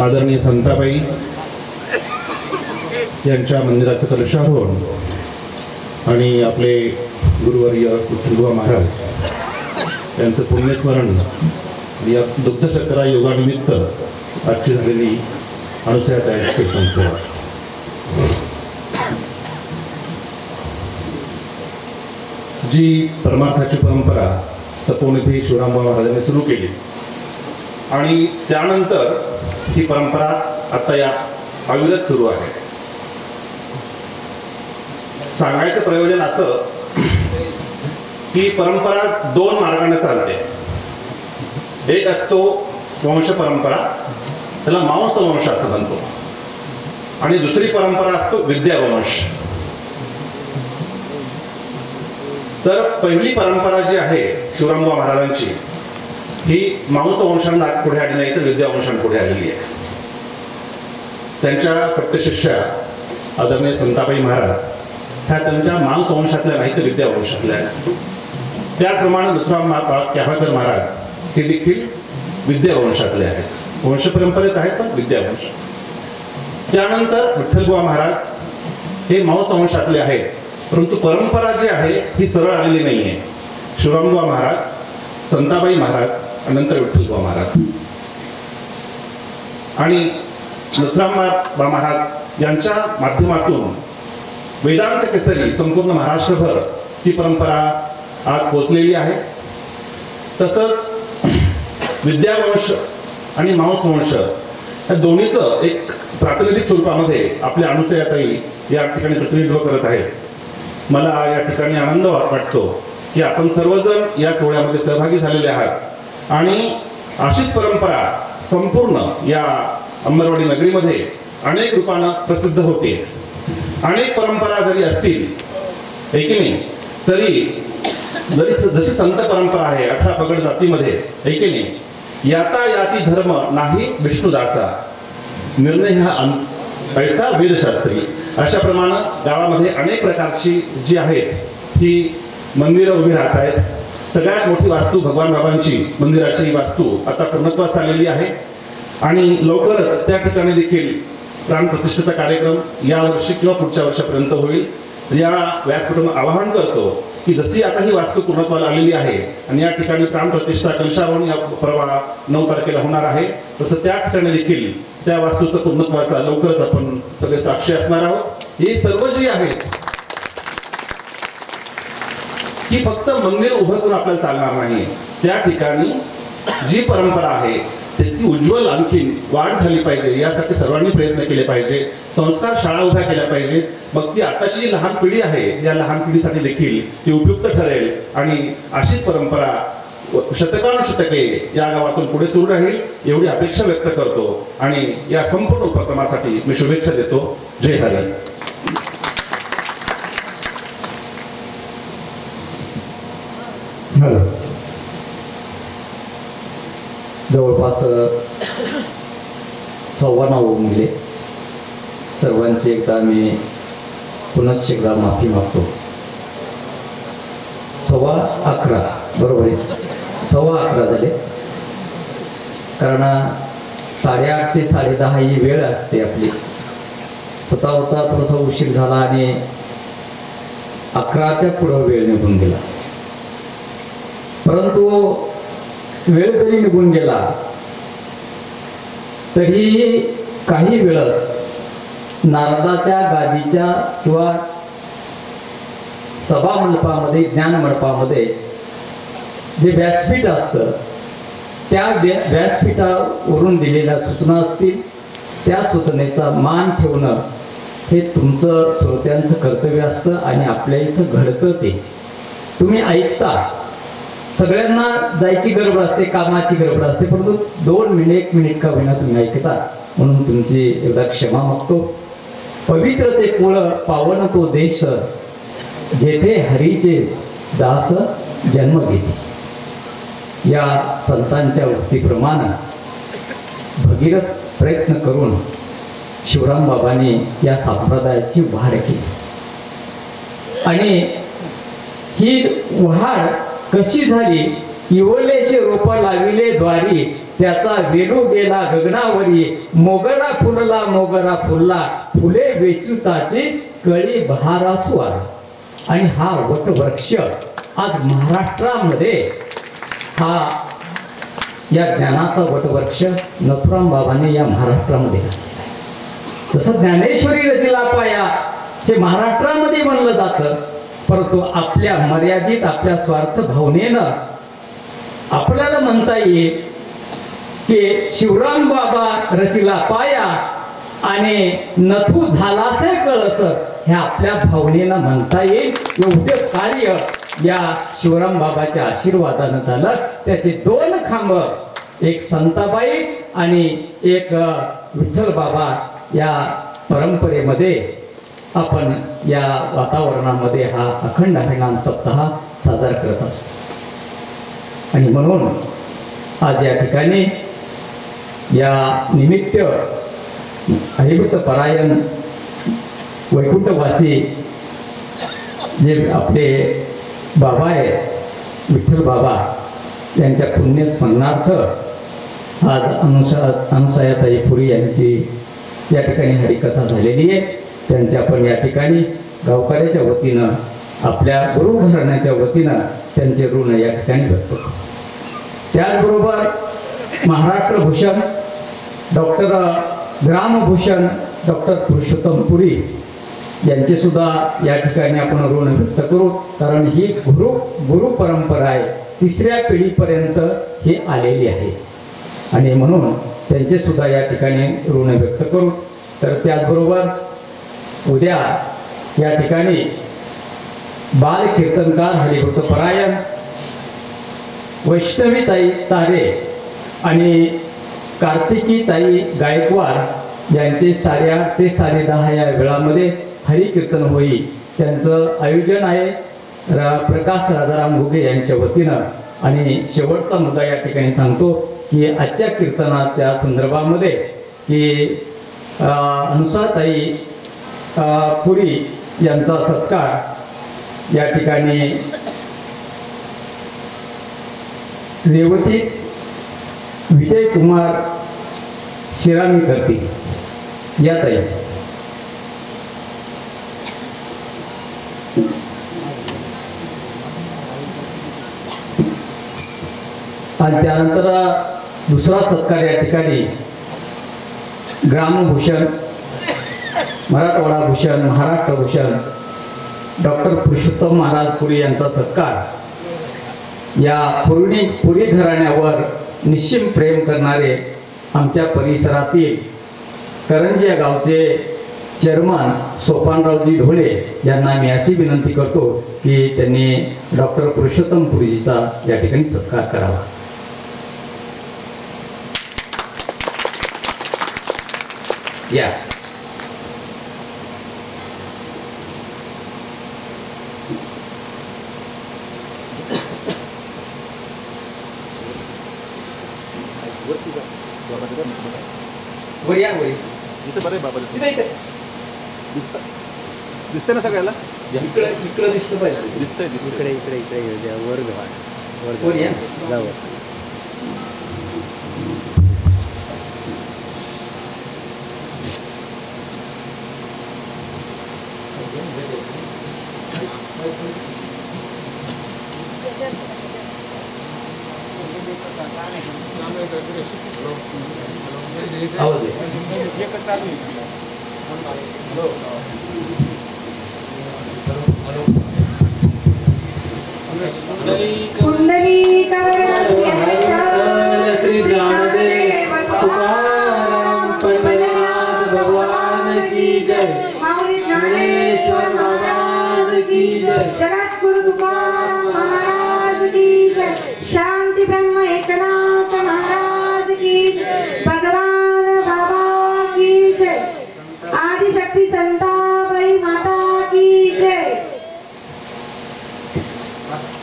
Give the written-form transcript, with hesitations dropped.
आदरणीय संताबाई यांच्या मंदिराचं कलशारोहण आणि आपले गुरुवर्य विठ्ठलबुवा महाराज यांचं पुण्यस्मरण या दुग्धशर्करा योगानिमित्त आजची झालेली अनुसयाताई कीर्तन सेवा. जी परमार्थाची परंपरा तपोनिधी शिवरामबुवा महाराजांनी सुरू केली आणि त्यानंतर ही परंपरा आता या अविरत सुरू आहे. सांगायचं प्रयोजन असं की परंपरा दोन मार्गाने चालते. एक असतो वंश परंपरा, त्याला मांस वंश असं म्हणतो, आणि दुसरी परंपरा असतो विद्यावंश. तर पहिली परंपरा जी आहे शिवरामबुवा महाराजांची ही मांस वंशांना पुढे आली नाही तर विद्यावंशांना पुढे आलेली आहे. त्यांच्या पट्टशिष्या आदरणीय संताबाई महाराज ह्या त्यांच्या मांस वंशातल्या नाही तर विद्यावंशातल्या आहेत. त्याचप्रमाणे नथुराम क्याहळकर महाराज हे देखील विद्यावंशातले आहेत. वंश परंपरेत आहेत पण विद्यावंश. त्यानंतर विठ्ठलबुवा महाराज हे मांस वंशातले आहेत, परंतु परंपरा जी आहे ही सरळ आलेली नाही आहे. शिवरामबुवा महाराज, संताबाई महाराज आणि नंतर विठ्ठलबुवा महाराज आणि नथुरामबुवा महाराज यांच्या माध्यमातून वेदांत केसरी संपूर्ण महाराष्ट्रभर ही परंपरा आज पोचलेली आहे. तसंच विद्यावंश आणि मांसवंश या दोन्हीचं एक प्रातिनिधिक स्वरूपामध्ये आपल्या अनुसयाताई या ठिकाणी प्रतिनिधित्व करत आहेत. मला या ठिकाणी आनंद वाटतो की आपण सर्वजण या सोहळ्यामध्ये सहभागी झालेले आहात आणि अशीच परंपरा संपूर्ण या अंबरवाडी नगरीमध्ये अनेक रूपानं प्रसिद्ध होते. अनेक परंपरा जरी असतील एकीने तरी जशी संत परंपरा आहे 18 पगड जातीमध्ये एकीने याता याती धर्म नाही विष्णुदासा निर्णय हा ऐसा वेदशास्त्री. अशा प्रमाणे गावामध्ये अनेक प्रकारची जी आहेत ही मंदिरं उभी राहत आहेत. सगळ्यात मोठी वास्तू भगवान बाबांची मंदिराची वास्तू आता पूर्णत्वास आलेली आहे आणि लवकरच त्या ठिकाणी देखील प्राणप्रतिष्ठेचा कार्यक्रम या वर्षी किंवा पुढच्या वर्षापर्यंत होईल. या व्यासपीठातून आवाहन करतो की जशी आता ही वास्तू पूर्णत्वाला आलेली आहे आणि या ठिकाणी प्राणप्रतिष्ठा कलशारोहण या परवा 9 तारखेला होणार आहे, तसं त्या ठिकाणी देखील त्या वास्तूचं पूर्णत्वाचा लवकरच आपण सगळे साक्षी असणार आहोत. हे सर्व जी आहेत ही फक्त मंदिर उभं करून आपल्याला चालणार नाही. त्या ठिकाणी जी परंपरा आहे त्याची उज्ज्वल आणखी वाढ झाली पाहिजे यासाठी सर्वांनी प्रयत्न केले पाहिजे. संस्कार शाळा उभ्या केल्या पाहिजे. मग ती आताची जी लहान पिढी आहे या लहान पिढीसाठी देखील ती उपयुक्त ठरेल आणि अशीच परंपरा शतकानुशतके या गावातून पुढे सुरू राहील एवढी अपेक्षा व्यक्त करतो आणि या संपूर्ण उपक्रमासाठी मी शुभेच्छा देतो. जय हरी. जवळपास 9:15 मुले सर्वांची एकदा मी पुनश्च एकदा माफी मागतो. 11:15 बरोबर आहे, 11:15 झाले. कारण 8:30 ते 10:30 ही वेळ असते आपली. होता होता थोडासा उशीर झाला आणि 11च्या पुढं वेळ निघून गेला. परंतु वेळ जरी निघून गेला तरी काही वेळस नारदाच्या गादीच्या किंवा सभा मंडपामध्ये ज्ञान मंडपामध्ये जे व्यासपीठ असतं त्या व्यासपीठावरून दिलेल्या सूचना असतील त्या सूचनेचा मान ठेवणं हे तुमचं श्रोत्यांचं कर्तव्य असतं आणि आपल्या इथं घडतं ते तुम्ही ऐकता. सगळ्यांना जायची गडबड असते, कामाची गडबड असते, परंतु 2 मिनिट 1 मिनिट का होईना तुम्ही ऐकता म्हणून तुमची एकदा क्षमा मागतो. पवित्र ते कुळ पावन तो देश जेथे हरीचे दास जन्म घेते. या संतांच्या उक्तीप्रमाणे भगीरथ प्रयत्न करून शिवराम बाबांनी या संप्रदायाची वाढ केली आणि ही वाढ कशी झाली? इवलेचे रोप लाविले द्वारी त्याचा वेणू गेला गगनावरी, मोगरा फुलला, फुले वेचुताची कळी बहारासू आली. आणि हा वटवृक्ष आज महाराष्ट्रामध्ये हा या ज्ञानाचा वटवृक्ष नथुराम बाबांनी या महाराष्ट्रामध्ये घातलेला आहे. तसं ज्ञानेश्वरी रचिला पाया हे महाराष्ट्रामध्ये म्हणलं जातं, परंतु आपल्या मर्यादित आपल्या स्वार्थ भावनेनं आपल्याला म्हणता येईल की शिवराम बाबा रचिला पाया आणि नथू झालासे कळस, हे आपल्या भावनेनं म्हणता येईल. एवढे कार्य या शिवराम बाबाच्या आशीर्वादानं झालं. त्याचे 2 खांब, एक संताबाई आणि एक विठ्ठल बाबा, या परंपरेमध्ये आपण या वातावरणामध्ये हा अखंड हरिनाम सप्ताह साजरा करत असतो. आणि म्हणून आज या ठिकाणी या निमित्त हरिभक्त परायण वैकुंठवासी जे आपले बाबा आहे विठ्ठल बाबा, यांच्या पुण्यस्मरणार्थ आज अनुसयाताई पुरी यांची या ठिकाणी हरिकथा झालेली आहे. त्यांच्या आपण या ठिकाणी गावकऱ्याच्या वतीनं, आपल्या गुरु घराण्याच्या वतीनं त्यांचे ऋण या ठिकाणी व्यक्त करतो. त्याचबरोबर महाराष्ट्र भूषण डॉक्टर ग्रामभूषण डॉक्टर पुरुषोत्तम पुरी यांचे सुद्धा या ठिकाणी आपण ऋण व्यक्त करू, कारण ही गुरु परंपरा आहे, 3ऱ्या पिढीपर्यंत ही आलेली आहे. आणि म्हणून त्यांचे सुद्धा या ठिकाणी ऋण व्यक्त करू. तर त्याचबरोबर उद्या या ठिकाणी बाल कीर्तनकार हरिभक्त परायण वैष्णवीताई तारे आणि कार्तिकीताई गायकवाड यांचे 8:30 ते 10:30 या वेळामध्ये हरिकीर्तन होईल. त्यांचं आयोजन आहे प्रकाश राजाराम घुगे यांच्या वतीनं. आणि शेवटचा मुद्दा या ठिकाणी सांगतो की आजच्या कीर्तनाच्या संदर्भामध्ये की अनुसाताई पुरी यांचा सत्कार या ठिकाणी रेवती विजय कुमार शिरामी करतील. या ताई आणि त्यानंतर दुसरा सत्कार या ठिकाणी ग्रामभूषण, मराठवाडा भूषण, महाराष्ट्र भूषण डॉक्टर पुरुषोत्तम महाराज पुरी यांचा सत्कार. या पुरी घराण्यावर निश्चिम प्रेम करणारे आमच्या परिसरातील करंजी या गावचे चेअरमन सोपानरावजी ढोळे यांना मी अशी विनंती करतो की त्यांनी डॉक्टर पुरुषोत्तम पुरीजीचा या ठिकाणी सत्कार करावा. या इथे बरं बाबा दिसतंय ना सगळ्याला. इकडे दिसतं पाहिजे. दिसतंय इकडे इकडे इकडे वर जावं. कुंडली श्री ज्ञानदेव तुकाराम पंढरीनाथ भगवान की जय. माऊली ज्ञानेश्वर महाराज की जय. जगद्गुरु तुकाराम महाराज की जय. शांती ब्रह्म एकनाथ